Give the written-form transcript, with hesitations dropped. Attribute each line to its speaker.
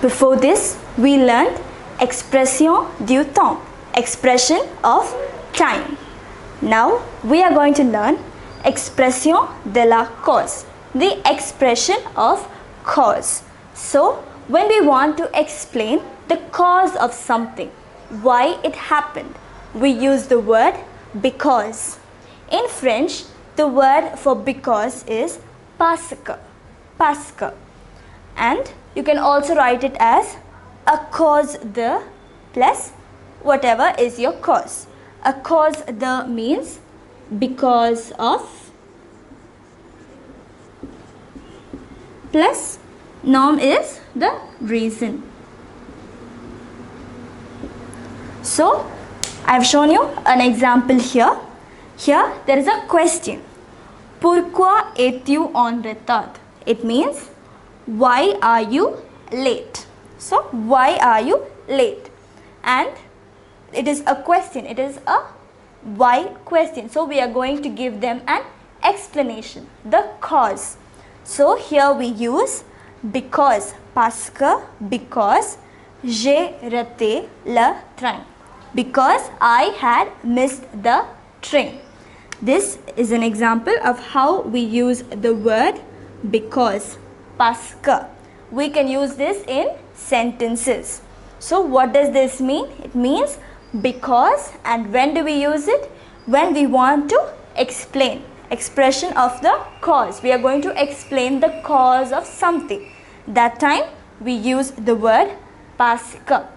Speaker 1: Before this, we learned expression du temps, expression of time. Now, we are going to learn expression de la cause, the expression of cause. So, when we want to explain the cause of something, why it happened, we use the word because. In French, the word for because is parce que. And you can also write it as a cause de plus whatever is your cause. A cause de means because of plus norm is the reason. So, I have shown you an example here. Here there is a question. Pourquoi es-tu en retard? It means why are you late? So, why are you late? And it is a question. It is a why question. So, we are going to give them an explanation, the cause. So, here we use because, parce que, because j'ai raté le train, because I had missed the train. This is an example of how we use the word because, parce que. We can use this in sentences. So what does this mean? It means because, and when do we use it? When we want to explain, expression of the cause. We are going to explain the cause of something. That time we use the word parce que.